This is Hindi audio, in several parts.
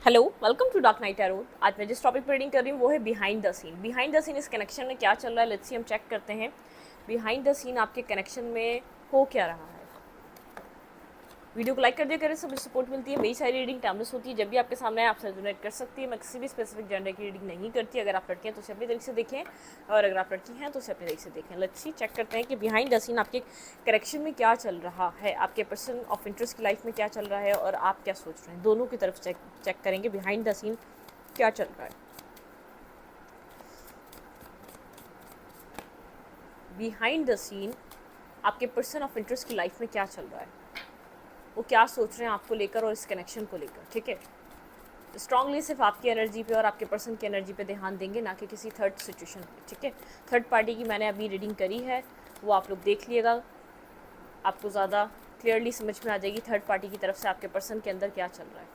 Hello, welcome to dark knight arrow. आज मैं जिस टॉपिक पर रीडिंग कर रही हूँ वो है behind the scene. Behind the scene इस कनेक्शन में क्या चल रहा है, लेट्स सी हम चेक करते हैं। बिहाइंड द सीन आपके कनेक्शन में हो क्या रहा है। वीडियो को लाइक कर दिया करें, सब सपोर्ट मिलती है। मेरी सारी रीडिंग टाइमलेस होती है, जब भी आपके सामने आप से रेजोनेट कर सकती है। मैं किसी भी स्पेसिफिक जेंडर की रीडिंग नहीं करती। अगर आप लड़की हैं तो उसे अपनी तरीके से देखें, और अगर आप लड़की हैं तो उसे अपनी तरीके से देखें। लेट्स सी चेक करते हैं कि बिहाइंड द सीन आपके करेक्शन में क्या चल रहा है, आपके पर्सन ऑफ इंटरेस्ट की लाइफ में क्या चल रहा है और आप क्या सोच रहे हैं। दोनों की तरफ चेक करेंगे बिहाइंड द सीन क्या चल रहा है। बिहाइंड द सीन आपके पर्सन ऑफ इंटरेस्ट की लाइफ में क्या चल रहा है, वो क्या सोच रहे हैं आपको लेकर और इस कनेक्शन को लेकर। ठीक है, स्ट्रांगली सिर्फ आपकी एनर्जी पे और आपके पर्सन की एनर्जी पे ध्यान देंगे, ना कि किसी थर्ड सिचुएशन पे। ठीक है, थर्ड पार्टी की मैंने अभी रीडिंग करी है, वो आप लोग देख लिएगा, आपको ज़्यादा क्लियरली समझ में आ जाएगी थर्ड पार्टी की तरफ से आपके पर्सन के अंदर क्या चल रहा है।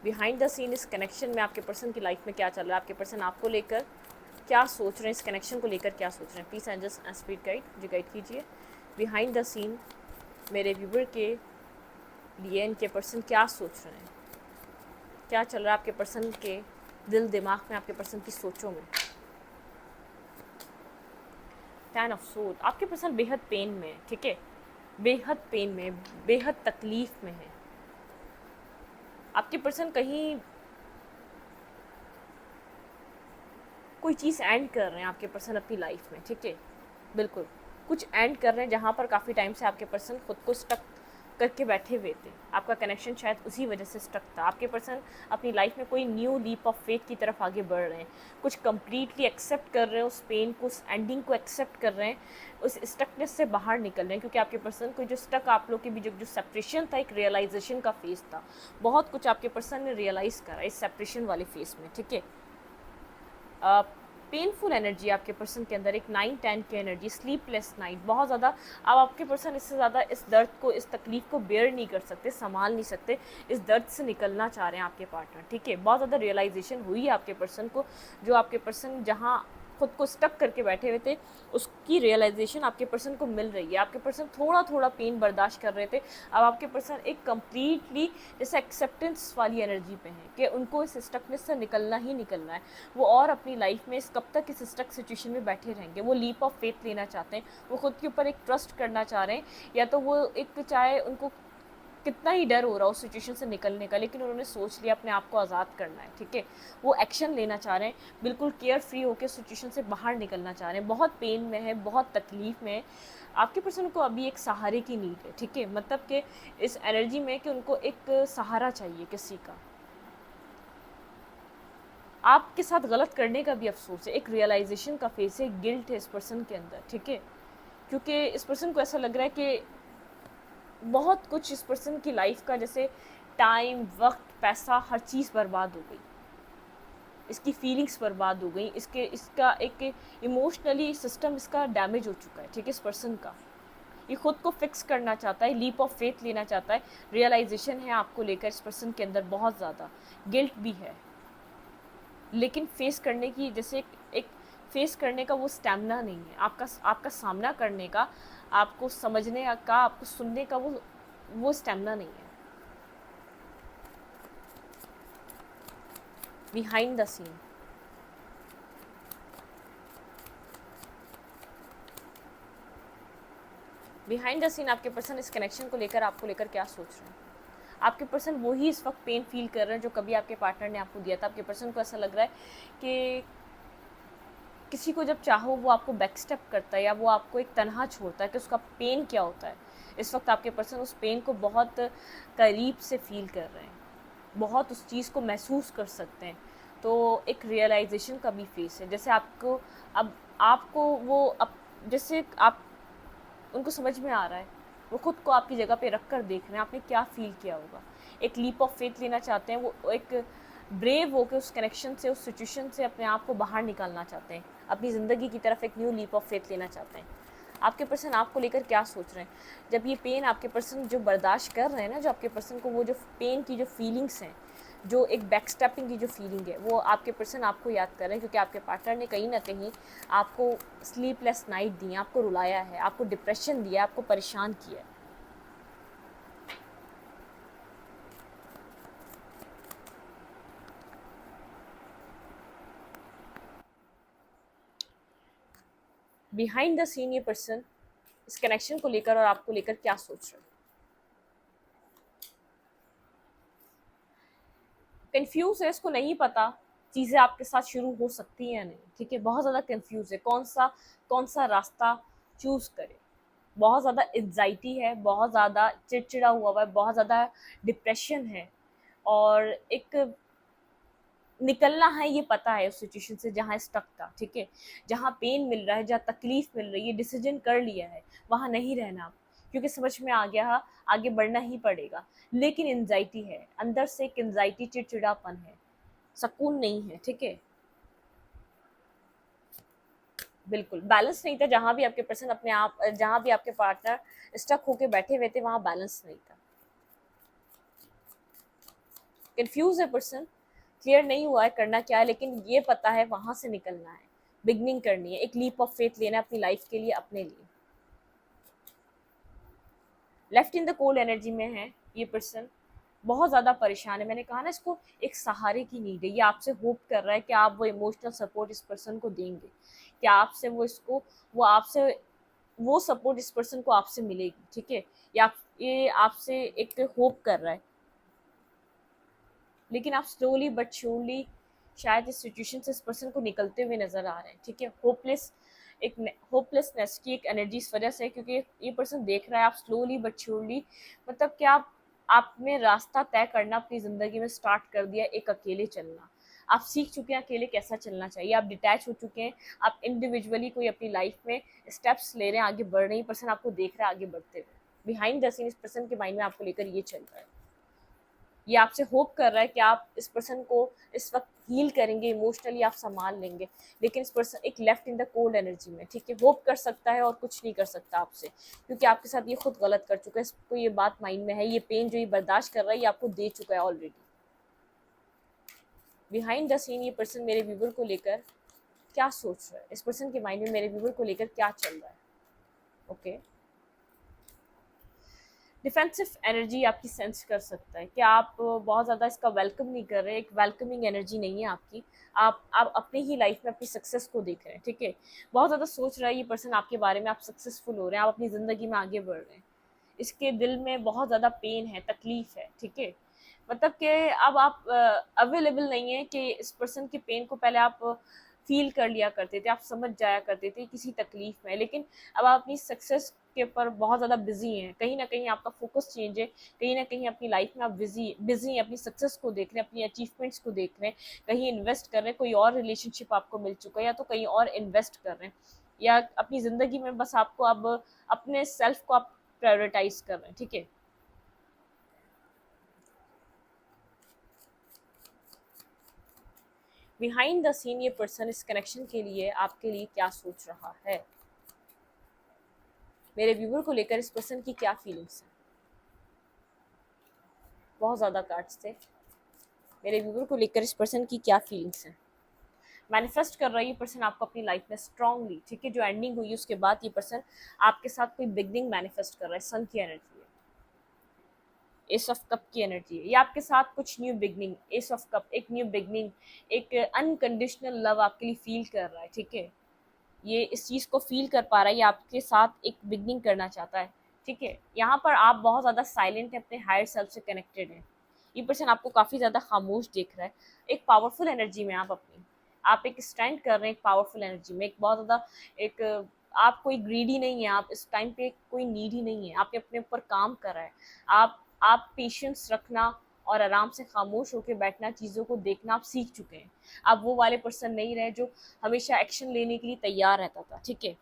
बिहाइंड द सीन इस कनेक्शन में आपके पर्सन की लाइफ में क्या चल रहा है, आपके पर्सन आपको लेकर क्या सोच रहे हैं, इस कनेक्शन को लेकर क्या सोच रहे हैं। Please angels and spirit guide मुझे गाइड कीजिए। बिहाइंड द सीन मेरे व्यूवर के लिए इनके पर्सन क्या सोच रहे हैं, क्या चल रहा है आपके पर्सन के दिल दिमाग में, आपके पर्सन की सोचों में। टेन ऑफ सोल, आपके पर्सन बेहद पेन में है। ठीक है, बेहद पेन में, बेहद तकलीफ में है। आपके पर्सन कहीं कोई चीज़ एंड कर रहे हैं आपके पर्सन अपनी लाइफ में। ठीक है, बिल्कुल कुछ एंड कर रहे हैं जहाँ पर काफ़ी टाइम से आपके पर्सन खुद को स्टक करके बैठे हुए थे। आपका कनेक्शन शायद उसी वजह से स्टक था। आपके पर्सन अपनी लाइफ में कोई न्यू लीप ऑफ फेथ की तरफ आगे बढ़ रहे हैं, कुछ कंप्लीटली एक्सेप्ट कर रहे हैं उस पेन को, उस एंडिंग को एक्सेप्ट कर रहे हैं, उस स्टकनेस से बाहर निकल रहे हैं। क्योंकि आपके पर्सन को जो स्टक आप लोग के भी जो सेपरेशन था, एक रियलाइजेशन का फेज था। बहुत कुछ आपके पर्सन ने रियलाइज़ करा इस सेपरेशन वाले फेज में। ठीक है, पेनफुल एनर्जी आपके पर्सन के अंदर, एक 9-10 की एनर्जी, स्लीपलेस नाइट, बहुत ज़्यादा। अब आपके पर्सन इससे ज़्यादा इस दर्द को, इस तकलीफ़ को बेयर नहीं कर सकते, संभाल नहीं सकते, इस दर्द से निकलना चाह रहे हैं आपके पार्टनर। ठीक है, बहुत ज़्यादा रियलाइजेशन हुई है आपके पर्सन को। जो आपके पर्सन जहाँ खुद को स्टक करके बैठे हुए थे, उसकी रियलाइजेशन आपके पर्सन को मिल रही है। आपके पर्सन थोड़ा थोड़ा पेन बर्दाश्त कर रहे थे, अब आपके पर्सन एक कम्प्लीटली जैसे एक्सेप्टेंस वाली एनर्जी पे हैं कि उनको इस स्टकनेस से निकलना ही निकलना है। वो और अपनी लाइफ में इस कब तक इस स्टक सिचुएशन में बैठे रहेंगे। वो लीप ऑफ फेथ लेना चाहते हैं, वो खुद के ऊपर एक ट्रस्ट करना चाह रहे हैं, या तो वो एक, चाहे उनको कितना ही डर हो रहा हो उस सिचुएशन से निकलने का, लेकिन उन्होंने सोच लिया अपने आप को आज़ाद करना है। ठीक है, वो एक्शन लेना चाह रहे हैं, बिल्कुल केयर फ्री होकर सिचुएशन से बाहर निकलना चाह रहे हैं। बहुत पेन में है, बहुत तकलीफ में है। आपके पर्सन को अभी एक सहारे की नीड है। ठीक है, मतलब कि इस एनर्जी में कि उनको एक सहारा चाहिए किसी का। आपके साथ गलत करने का भी अफसोस है, एक रियलाइजेशन का फेस है, गिल्ट है इस पर्सन के अंदर। ठीक है, क्योंकि इस पर्सन को ऐसा लग रहा है कि बहुत कुछ इस पर्सन की लाइफ का, जैसे टाइम, वक्त, पैसा, हर चीज़ बर्बाद हो गई, इसकी फीलिंग्स बर्बाद हो गई, इसका एक इमोशनली सिस्टम इसका डैमेज हो चुका है। ठीक है, इस पर्सन का ये खुद को फिक्स करना चाहता है, लीप ऑफ फेथ लेना चाहता है। रियलाइजेशन है आपको लेकर इस पर्सन के अंदर, बहुत ज़्यादा गिल्ट भी है, लेकिन फेस करने की, जैसे एक फेस करने का वो स्टैमिना नहीं है आपका सामना करने का, आपको समझने का, आपको सुनने का वो स्टैमिना नहीं है। Behind the scene, behind the scene आपके पर्सन इस कनेक्शन को लेकर, आपको लेकर क्या सोच रहे हैं। आपके पर्सन वही इस वक्त पेन फील कर रहे हैं जो कभी आपके पार्टनर ने आपको दिया था। आपके पर्सन को ऐसा लग रहा है कि किसी को जब चाहो वो आपको बैकस्टेप करता है, या वो आपको एक तनहा छोड़ता है, कि उसका पेन क्या होता है। इस वक्त आपके पर्सन उस पेन को बहुत करीब से फील कर रहे हैं, बहुत उस चीज़ को महसूस कर सकते हैं। तो एक रियलाइजेशन का भी फेस है, जैसे आपको अब आपको वो अब जैसे आप उनको समझ में आ रहा है, वो खुद को आपकी जगह पे रख कर देख रहे हैं, आपने क्या फ़ील किया होगा। एक लीप ऑफ फेथ लेना चाहते हैं, वो एक ब्रेव होकर उस कनेक्शन से, उस सिचुएशन से अपने आप को बाहर निकालना चाहते हैं, अपनी ज़िंदगी की तरफ एक न्यू लीप ऑफ फेथ लेना चाहते हैं। आपके पर्सन आपको लेकर क्या सोच रहे हैं। जब ये पेन आपके पर्सन जो बर्दाश्त कर रहे हैं ना, जो आपके पर्सन को वो जो पेन की जो फीलिंग्स हैं, जो एक बैकस्टेपिंग की जो फीलिंग है, वो आपके पर्सन आपको याद कर रहे हैं, क्योंकि आपके पार्टनर ने कहीं ना कहीं आपको स्लीपलेस नाइट दी, आपको रुलाया है, आपको डिप्रेशन दिया, आपको परेशान किया है। बिहाइंड द सीन ये पर्सन इस कनेक्शन को लेकर और आपको लेकर क्या सोच रहे हैं। कंफ्यूज है, इसको नहीं पता चीज़ें आपके साथ शुरू हो सकती हैं या नहीं, ठीक है। बहुत ज़्यादा कंफ्यूज है, कौन सा रास्ता चूज करे। बहुत ज़्यादा एग्जाइटी है, बहुत ज़्यादा चिड़चिड़ा हुआ है, बहुत ज़्यादा डिप्रेशन है, और एक निकलना है ये पता है उस सिचुएशन से जहाँ स्टक था, ठीक है। जहाँ पेन मिल रहा है, जहाँ तकलीफ मिल रही है, डिसीजन कर लिया है, वहाँ नहीं रहना आप, क्योंकि समझ में आ गया आगे बढ़ना ही पड़ेगा। लेकिन एंजाइटी है, अंदर से एक एंजाइटी, चिड़चिड़ापन है, सुकून नहीं है, ठीक है। बिल्कुल बैलेंस नहीं था, जहाँ भी आपके पर्सन अपने आप, जहाँ भी आपके पार्टनर स्टक होके बैठे हुए थे वहाँ बैलेंस नहीं था। कंफ्यूज है पर्सन, क्लियर नहीं हुआ है करना क्या है, लेकिन ये पता है वहां से निकलना है, बिगनिंग करनी है, एक लीप ऑफ फेथ लेना है अपनी लाइफ के लिए, अपने लिए। Left in the cold energy में है ये पर्सन, बहुत ज़्यादा परेशान है। मैंने कहा ना, इसको एक सहारे की नीड है, ये आपसे होप कर रहा है कि आप वो इमोशनल सपोर्ट इस पर्सन को देंगे, कि आपसे वो आपसे वो सपोर्ट इस पर्सन को आपसे मिलेगी, ठीक है। ये आपसे एक होप कर रहा है, लेकिन आप स्लोली बट श्योरली शायद इस सिचुएशन से इस पर्सन को निकलते हुए नजर आ रहे हैं, ठीक है। होपलेसनेस की एक एनर्जी इस वजह से, क्योंकि ये पर्सन देख रहा है आप स्लोली बट श्योरली, मतलब कि आपने रास्ता तय करना अपनी ज़िंदगी में स्टार्ट कर दिया, एक अकेले चलना। आप सीख चुके हैं अकेले कैसा चलना चाहिए, आप डिटैच हो चुके हैं, आप इंडिविजुअली कोई अपनी लाइफ में स्टेप्स ले रहे हैं, आगे बढ़ रहे हैं। पर्सन आपको देख रहा है आगे बढ़ते हुए, बिहाइंड द सीन इस पर्सन के माइंड में आपको लेकर ये चल रहा है। ये आपसे होप कर रहा है कि आप इस पर्सन को इस वक्त हील करेंगे, इमोशनली आप संभाल लेंगे, लेकिन इस पर्सन एक left in the cold energy में, ठीक है। होप कर सकता है और कुछ नहीं कर सकता आपसे, क्योंकि आपके साथ ये खुद गलत कर चुका है, इसको ये बात माइंड में है, ये पेन जो ये बर्दाश्त कर रहा है ये आपको दे चुका है ऑलरेडी। बिहाइंड द सीन ये पर्सन मेरे व्यूवर को लेकर क्या सोच रहा है, इस पर्सन के माइंड में मेरे व्यूवर को लेकर क्या चल रहा है। ओके, डिफेंसिव एनर्जी आपकी सेंस कर सकता है कि आप बहुत ज़्यादा इसका वेलकम नहीं कर रहे, एक वेलकमिंग एनर्जी नहीं है आपकी। आप अपनी ही लाइफ में अपनी सक्सेस को देख रहे हैं, ठीक है। बहुत ज़्यादा सोच रहा है ये पर्सन आपके बारे में, आप सक्सेसफुल हो रहे हैं, आप अपनी ज़िंदगी में आगे बढ़ रहे हैं। इसके दिल में बहुत ज़्यादा पेन है, तकलीफ है, ठीक है। मतलब कि अब आप अवेलेबल नहीं है कि इस पर्सन के पेन को पहले आप फील कर लिया करते थे, आप समझ जाया करते थे किसी तकलीफ में, लेकिन अब आप अपनी सक्सेस के ऊपर बहुत ज़्यादा बिजी हैं। कहीं ना कहीं आपका फोकस चेंज है, कहीं ना कहीं अपनी लाइफ में आप बिजी हैं, अपनी सक्सेस को देख रहे हैं, अपनी अचीवमेंट्स को देख रहे हैं, कहीं इन्वेस्ट कर रहे हैं, कोई और रिलेशनशिप आपको मिल चुका है या तो कहीं और इन्वेस्ट कर रहे हैं, या अपनी ज़िंदगी में बस आपको अब अपने सेल्फ को आप प्रायोरिटाइज कर रहे हैं, ठीक है। बिहाइंड द सीन ये पर्सन इस कनेक्शन के लिए आपके लिए क्या सोच रहा है, मेरे व्यूवर को लेकर इस पर्सन की क्या फीलिंग्स हैं। बहुत ज़्यादा कार्ड्स थे, मेरे व्यूवर को लेकर इस पर्सन की क्या फीलिंग्स हैं। मैनिफेस्ट कर रहा है ये पर्सन आपको अपनी लाइफ में स्ट्रांगली, ठीक है। जो एंडिंग हुई उसके बाद ये पर्सन आपके साथ कोई बिगनिंग मैनिफेस्ट कर रहा है। सन की एनर्जी है, एस ऑफ कप की एनर्जी है, ये आपके साथ कुछ new beginning, S of cup एक न्यू बिगनिंग, एक अनकंडीशनल लव आपके लिए फील कर रहा है, ठीक है। ये इस चीज़ को फील कर पा रहा है, ये आपके साथ एक बिगनिंग करना चाहता है, ठीक है। यहाँ पर आप बहुत ज़्यादा साइलेंट है, अपने हायर सेल्फ से कनेक्टेड है। ये पर्सन आपको काफ़ी ज़्यादा खामोश देख रहा है, एक पावरफुल एनर्जी में आप एक स्टैंड कर रहे हैं, एक पावरफुल एनर्जी में, एक बहुत ज़्यादा एक आप कोई ग्रीडी नहीं है, आप इस टाइम पे कोई नीड ही नहीं है, आपने अपने ऊपर काम कर रहा है। आप पेशेंस रखना और आराम से खामोश होकर बैठना, चीज़ों को देखना आप सीख चुके हैं। आप वो वाले पर्सन नहीं रहे जो हमेशा एक्शन लेने के लिए तैयार रहता था, ठीक है।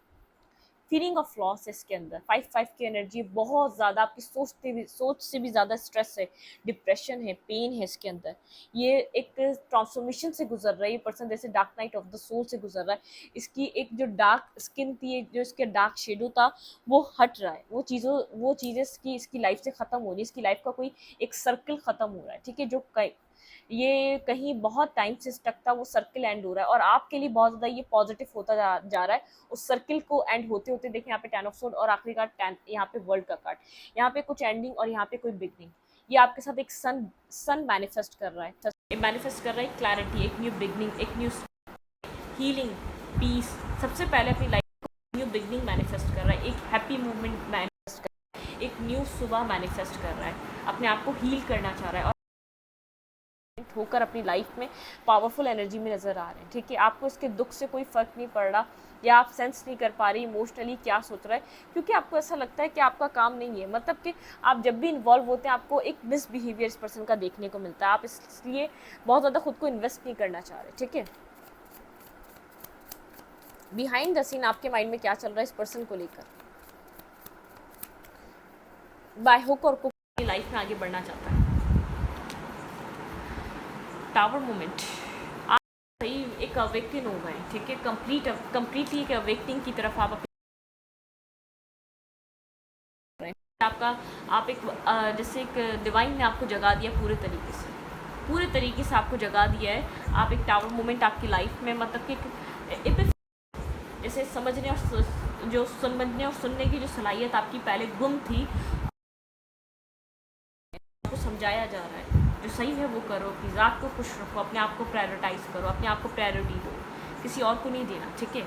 फीलिंग ऑफ लॉस है इसके अंदर, 5-5 की एनर्जी बहुत ज़्यादा, आपकी सोच से भी ज़्यादा स्ट्रेस है, डिप्रेशन है, पेन है इसके अंदर। ये एक ट्रांसफॉर्मेशन से गुजर रहा है ये पर्सन, जैसे dark night of the soul से गुजर रहा है। इसकी एक जो डार्क स्किन थी, जो इसके डार्क शेडो था, वो हट रहा है, वो चीज़ें इसकी लाइफ से ख़त्म हो रही है, इसकी लाइफ का कोई एक सर्कल ख़त्म हो रहा है, ठीक है। जो ये कहीं बहुत टाइम से स्टक था, वो सर्कल एंड हो रहा है, और आपके लिए बहुत ज़्यादा ये पॉजिटिव होता जा रहा है। उस सर्कल को एंड होते होते देखिए यहाँ पे 10 ऑफ सोर्ड और आखिरी कार्ड 10, यहाँ पे वर्ल्ड का कार्ड, यहाँ पे कुछ एंडिंग और यहाँ पे कोई बिगनिंग। ये आपके साथ एक सन मैनिफेस्ट कर रहा है, मैनिफेस्ट कर रहा है क्लैरिटी, एक न्यू बिगनिंग, एक न्यू हीलिंग, पीस। सबसे पहले अपनी लाइफ न्यू बिगनिंग मैनिफेस्ट कर रहा है, एक हैप्पी मूवमेंट मैनिफेस्ट कर रहा है, एक न्यू सुबह मैनिफेस्ट कर रहा है, अपने आप को हील करना चाह रहा है और होकर अपनी लाइफ में पावरफुल एनर्जी में नज़र आ रहे हैं। ठीक है, आपको इसके दुख से कोई फ़र्क नहीं पड़ रहा या आप सेंस नहीं कर पा रही इमोशनली क्या सोच रहा है, क्योंकि आपको ऐसा लगता है कि आपका काम नहीं है। मतलब कि आप जब भी इन्वॉल्व होते हैं आपको एक मिसबिहेवियर इस पर्सन का देखने को मिलता है, आप इसलिए बहुत ज़्यादा खुद को इन्वेस्ट नहीं करना चाह रहे। ठीक है, बिहाइंड द सीन आपके माइंड में क्या चल रहा है इस पर्सन को लेकर, बाय हुक और क्रुक लाइफ में आगे बढ़ना चाहता है। टावर मोमेंट, आप सही एक अवेकन हो गए। ठीक है, कंप्लीटली एक अवेकनिंग की तरफ आप आपका आप एक जैसे एक डिवाइन ने आपको जगा दिया पूरे तरीके से आपको जगा दिया है। आप एक टावर मोमेंट आपकी लाइफ में, मतलब कि जैसे समझने और जो समझने और सुनने की जो सलाहियत आपकी पहले गुम थी, आपको समझाया जा रहा है जो सही है वो करो, अपनी ज़ात को खुश रखो, अपने आप को प्रायोरिटाइज़ करो, अपने आप को प्रायोरिटी दो, किसी और को नहीं देना। ठीक है,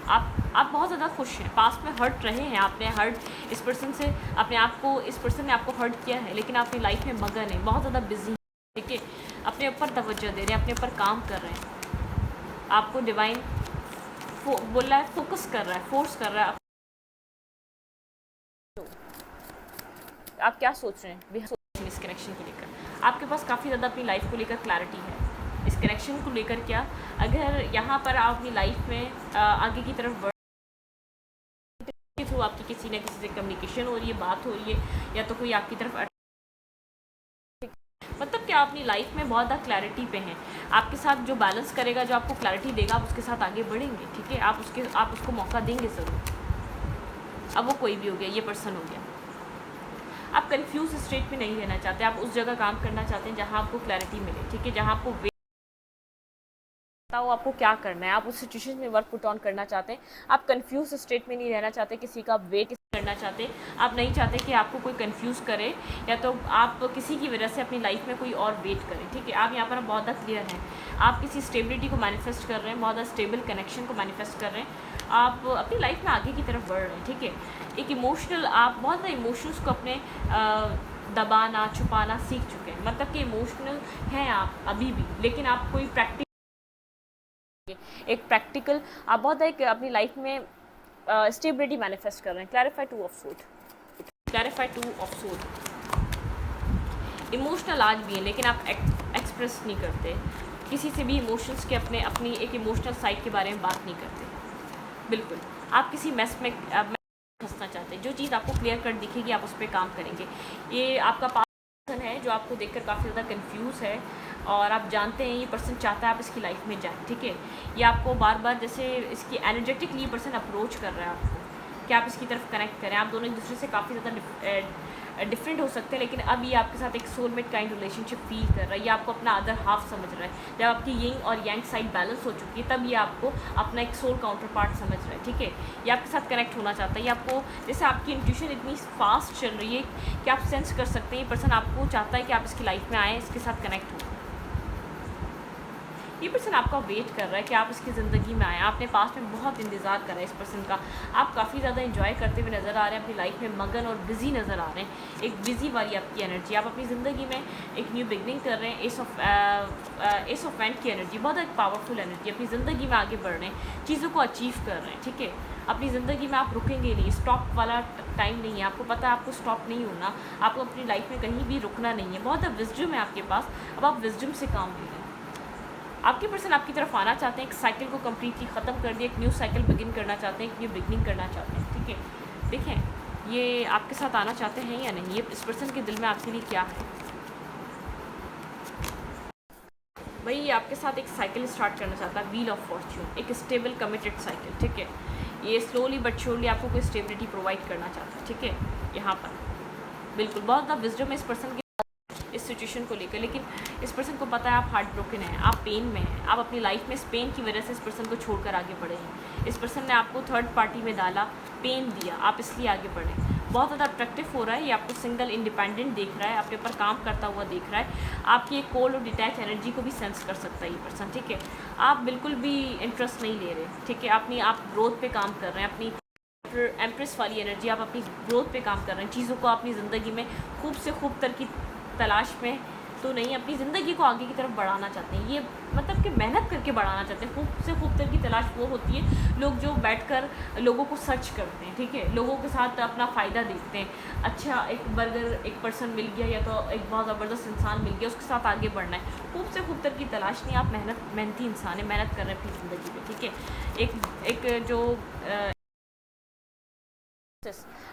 आप बहुत ज़्यादा खुश हैं, पास्ट में हर्ट रहे हैं, आपने हर्ट इस पर्सन से अपने आप को, इस पर्सन ने आपको हर्ट किया है, लेकिन आप अपनी लाइफ में मगन है, बहुत ज़्यादा बिजी हैं। ठीक है, अपने ऊपर तवज्जो दे रहे हैं, अपने ऊपर काम कर रहे हैं, आपको डिवाइन बोल रहा है, फोकस कर रहा है, फोर्स कर रहा है। आप क्या सोच रहे हैं इस कनेक्शन को लेकर? आपके पास काफ़ी ज़्यादा अपनी लाइफ को लेकर क्लैरिटी है इस कनेक्शन को लेकर। क्या अगर यहाँ पर आप अपनी लाइफ में आगे की तरफ बढ़ के थ्रू आपकी किसी न किसी से कम्युनिकेशन हो रही है, बात हो रही है, या तो कोई आपकी तरफ, मतलब कि आप अपनी लाइफ में बहुत ज़्यादा क्लैरिटी पे हैं, आपके साथ जो बैलेंस करेगा, जो आपको क्लैरिटी देगा, आप उसके साथ आगे बढ़ेंगे। ठीक है, आप उसको मौका देंगे ज़रूर। अब वो कोई भी हो गया, ये पर्सन हो गया। आप कंफ्यूज स्टेट में नहीं रहना चाहते, आप उस जगह काम करना चाहते हैं जहाँ आपको क्लैरिटी मिले। ठीक है, जहाँ आपको बताओ आपको क्या करना है, आप उस सिचुएशन में वर्क पुट ऑन करना चाहते हैं। आप कंफ्यूज स्टेट में नहीं रहना चाहते, किसी का वेट करना चाहते, आप नहीं चाहते कि आपको कोई कंफ्यूज करे या तो आप किसी की वजह से अपनी लाइफ में कोई और वेट करें। ठीक है, आप यहाँ पर बहुत ज़्यादा क्लियर हैं, आप किसी स्टेबिलिटी को मैनिफेस्ट कर रहे हैं, बहुत ज़्यादा स्टेबल कनेक्शन को मैनिफेस्ट कर रहे हैं, आप अपनी लाइफ में आगे की तरफ बढ़ रहे हैं। ठीक है, एक इमोशनल, आप बहुत ज़्यादा इमोशंस को अपने दबाना छुपाना सीख चुके हैं, मतलब कि इमोशनल हैं आप अभी भी, लेकिन आप कोई प्रैक्टिकल आप बहुत एक अपनी लाइफ में स्टेबिलिटी मैनिफेस्ट कर रहे हैं। क्लैरिफाई टू ऑफ सोड, इमोशनल आज भी है, लेकिन आप एक्सप्रेस नहीं करते किसी से भी इमोशंस के, अपनी एक इमोशनल साइड के बारे में बात नहीं करते। बिल्कुल, आप किसी मेस में फंसना चाहते हैं, जो चीज़ आपको क्लियर कट दिखेगी आप उस पर काम करेंगे। ये आपका पर्सन है जो आपको देखकर काफ़ी ज़्यादा कंफ्यूज है और आप जानते हैं ये पर्सन चाहता है आप इसकी लाइफ में जाएं। ठीक है, ये आपको बार बार जैसे इसकी एनर्जेटिकली पर्सन अप्रोच कर रहा है आपको कि आप इसकी तरफ कनेक्ट करें। आप दोनों एक दूसरे से काफ़ी ज़्यादा डिफरेंट हो सकते हैं, लेकिन अब ये आपके साथ एक सोलमेट काइंड रिलेशनशिप फील कर रहा है, ये आपको अपना अदर हाफ समझ रहा है। जब आपकी यिंग और यांग साइड बैलेंस हो चुकी है तब ये आपको अपना एक सोल काउंटर पार्ट समझ रहा है। ठीक है, ये आपके साथ कनेक्ट होना चाहता है, ये आपको, जैसे आपकी इंट्यूशन इतनी फास्ट चल रही है कि आप सेंस कर सकते हैं ये पर्सन आपको चाहता है कि आप इसकी लाइफ में आएँ, इसके साथ कनेक्ट हो। ये पर्सन आपका वेट कर रहा है कि आप इसकी ज़िंदगी में आएँ, आपने पास में बहुत इंतज़ार करा है इस पर्सन का, आप काफ़ी ज़्यादा एंजॉय करते हुए नज़र आ रहे हैं, अपनी लाइफ में मगन और बिज़ी नज़र आ रहे हैं, एक बिज़ी वाली आपकी एनर्जी, आप अपनी ज़िंदगी में एक न्यू बिगनिंग कर रहे हैं। एस ऑफ वैंड की एनर्जी, बहुत एक पावरफुल एनर्जी, अपनी ज़िंदगी में आगे बढ़ रहे हैं, चीज़ों को अचीव कर रहे हैं। ठीक है, अपनी ज़िंदगी में आप रुकेंगे नहीं, स्टॉप वाला टाइम नहीं है, आपको पता है आपको स्टॉप नहीं होना, आपको अपनी लाइफ में कहीं भी रुकना नहीं है, बहुत विजडम है आपके पास, अब आप विजडम से काम ले रहे हैं। आपके पर्सन आपकी तरफ आना चाहते हैं, एक साइकिल को कम्प्लीटली ख़त्म कर दिया, एक न्यू साइकिल बिगिन करना चाहते हैं, एक न्यू बिगनिंग करना चाहते हैं। ठीक है, देखें ये आपके साथ आना चाहते हैं या नहीं, ये इस पर्सन के दिल में आपके लिए क्या है। भाई ये आपके साथ एक साइकिल स्टार्ट करना चाहता है, व्हील ऑफ फॉर्च्यून, एक स्टेबल कमिटेड साइकिल। ठीक है, ये स्लोली बट श्योरली आपको कोई स्टेबिलिटी प्रोवाइड करना चाहता है। ठीक है, यहाँ पर बिल्कुल बहुत ज़्यादा विजडम है इस पर्सन के इस सिचुएशन को लेकर, लेकिन इस पर्सन को पता है आप हार्ट ब्रोकन हैं, आप पेन में हैं, आप अपनी लाइफ में इस पेन की वजह से इस पर्सन को छोड़कर आगे बढ़े हैं। इस पर्सन ने आपको थर्ड पार्टी में डाला, पेन दिया, आप इसलिए आगे बढ़े। बहुत ज़्यादा अट्रैक्टिव हो रहा है, ये आपको सिंगल इंडिपेंडेंट देख रहा है, आपके ऊपर काम करता हुआ देख रहा है, आपकी एक कोल्ड और डिटैच एनर्जी को भी सेंस कर सकता है ये पर्सन, ठीक है। आप बिल्कुल भी इंटरेस्ट नहीं ले रहे, ठीक है, आप ग्रोथ पे काम कर रहे हैं, अपनी एम्प्रेस वाली एनर्जी, आप अपनी ग्रोथ पे काम कर रहे हैं, चीज़ों को अपनी ज़िंदगी में खूब से खूब तर की तलाश में तो नहीं, अपनी ज़िंदगी को आगे की तरफ बढ़ाना चाहते हैं, ये मतलब कि मेहनत करके बढ़ाना चाहते हैं। खूब से खूब तर की तलाश वो होती है लोग जो बैठकर लोगों को सर्च करते हैं, ठीक है, लोगों के साथ अपना फ़ायदा देखते हैं। अच्छा, एक पर्सन मिल गया या तो एक बहुत ज़बरदस्त इंसान मिल गया, उसके साथ आगे बढ़ना है, खूब से खूब तर की तलाश नहीं, आप मेहनती इंसान है, मेहनत कर रहे हैं अपनी ज़िंदगी में, ठीक है। एक जो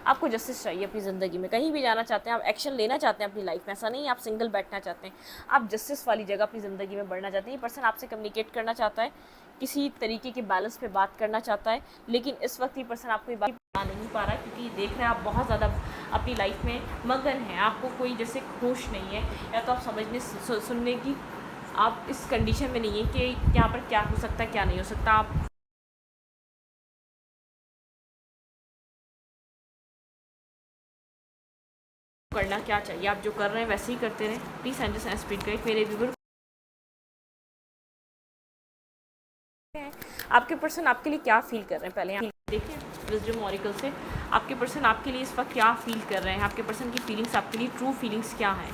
आपको जस्टिस चाहिए अपनी ज़िंदगी में, कहीं भी जाना चाहते हैं, आप एक्शन लेना चाहते हैं अपनी लाइफ में, ऐसा नहीं आप सिंगल बैठना चाहते हैं, आप जस्टिस वाली जगह अपनी ज़िंदगी में बढ़ना चाहते हैं। ये पर्सन आपसे कम्युनिकेट करना चाहता है, किसी तरीके के बैलेंस पे बात करना चाहता है, लेकिन इस वक्त ये पर्सन आपको ये बात बता नहीं पा रहा है, क्योंकि देख रहे हैं आप बहुत ज़्यादा अपनी लाइफ में मगन हैं, आपको कोई जैसे होश नहीं है, या तो आप समझने सुनने की आप इस कंडीशन में नहीं है कि यहाँ पर क्या हो सकता है क्या नहीं हो सकता। आप करना क्या चाहिए, आप जो कर रहे हैं वैसे ही करते रहें। Please angels and spirit guide मेरे व्यूअर हैं, आपके पर्सन आपके लिए क्या फील कर रहे हैं, पहले यहाँ देखिए विजडम ऑरिकल से आपके पर्सन आपके लिए इस वक्त क्या फील कर रहे हैं, आपके पर्सन की फीलिंग्स आपके लिए ट्रू फीलिंग्स क्या हैं।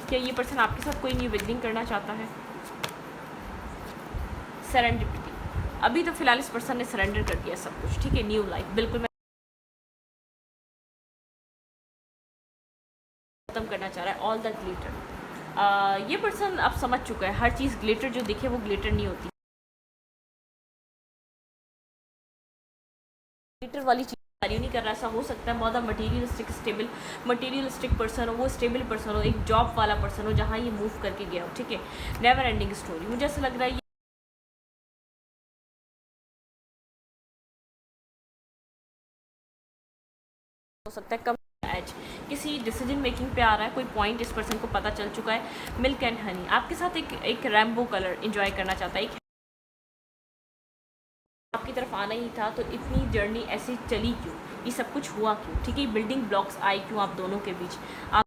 क्या ये पर्सन आपके साथ कोई न्यू बिगनिंग करना चाहता है? सेरेंडिपिटी, अभी तो फिलहाल इस पर्सन ने सरेंडर कर दिया सब कुछ, ठीक है, न्यू लाइफ बिल्कुल खत्म करना चाह रहा है। ऑल द ग्लिटर, ये पर्सन अब समझ चुका है, हर चीज़ ग्लिटर जो दिखे वो ग्लिटर नहीं होती, ग्लिटर वाली चीज़ वैल्यू नहीं कर रहा। ऐसा हो सकता है बहुत मटीरियलिस्टिक पर्सन हो, वो स्टेबल पर्सन हो, एक जॉब वाला पर्सन हो जहाँ ये मूव करके गया हो, ठीक है, नेवर एंडिंग स्टोरी। मुझे ऐसा लग रहा है हो सकता है कम एज किसी डिसीजन मेकिंग पे आ रहा है, कोई पॉइंट इस पर्सन को पता चल चुका है। मिल्क एंड हनी आपके साथ एक रैम्बो कलर एंजॉय करना चाहता है, आपकी तरफ आना ही था, तो इतनी जर्नी ऐसी चली क्यों, ये सब कुछ हुआ क्यों, ठीक है, बिल्डिंग ब्लॉक्स आए क्यों आप दोनों के बीच, आप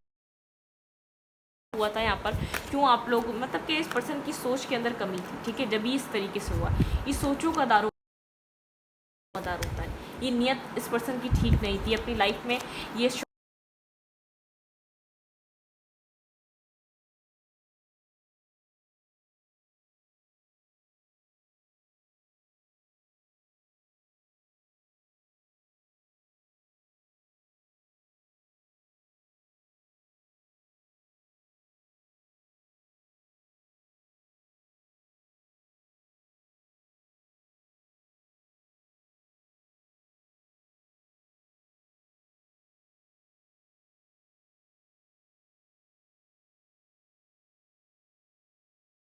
हुआ था यहाँ पर क्यों, आप लोग मतलब कि इस पर्सन की सोच के अंदर कमी थी, ठीक है, जब ये इस तरीके से हुआ, ये सोचों का दारोमदार होता है, ये नियत इस पर्सन की ठीक नहीं थी अपनी लाइफ में, ये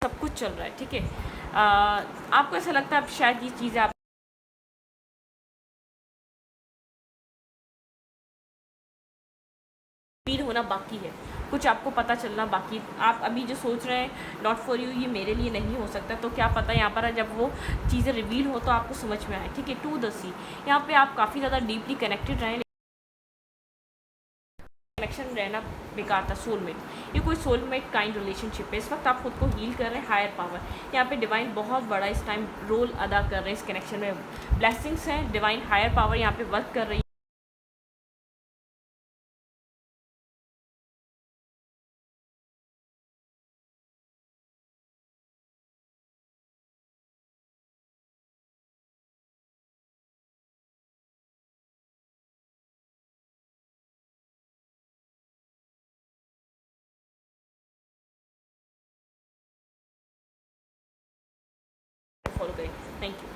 सब कुछ चल रहा है, ठीक है, आपको ऐसा लगता है अब शायद ये चीज़ें आप फील होना बाकी है, कुछ आपको पता चलना बाकी, आप अभी जो सोच रहे हैं नॉट फॉर यू, ये मेरे लिए नहीं हो सकता, तो क्या पता यहाँ पर जब वो चीज़ें रिवील हो तो आपको समझ में आए, ठीक है। टू द सी, यहाँ पे आप काफ़ी ज़्यादा डीपली कनेक्टेड रहें, कनेक्शन रहना बेकार था। सोलमेट, ये कोई सोलमेट काइंड रिलेशनशिप है, इस वक्त आप खुद को हील कर रहे हैं, हायर पावर यहाँ पे डिवाइन बहुत बड़ा इस टाइम रोल अदा कर रहे हैं इस कनेक्शन में, ब्लेसिंग्स हैं, डिवाइन हायर पावर यहाँ पे वर्क कर रही है। फॉलो करें, थैंक यू।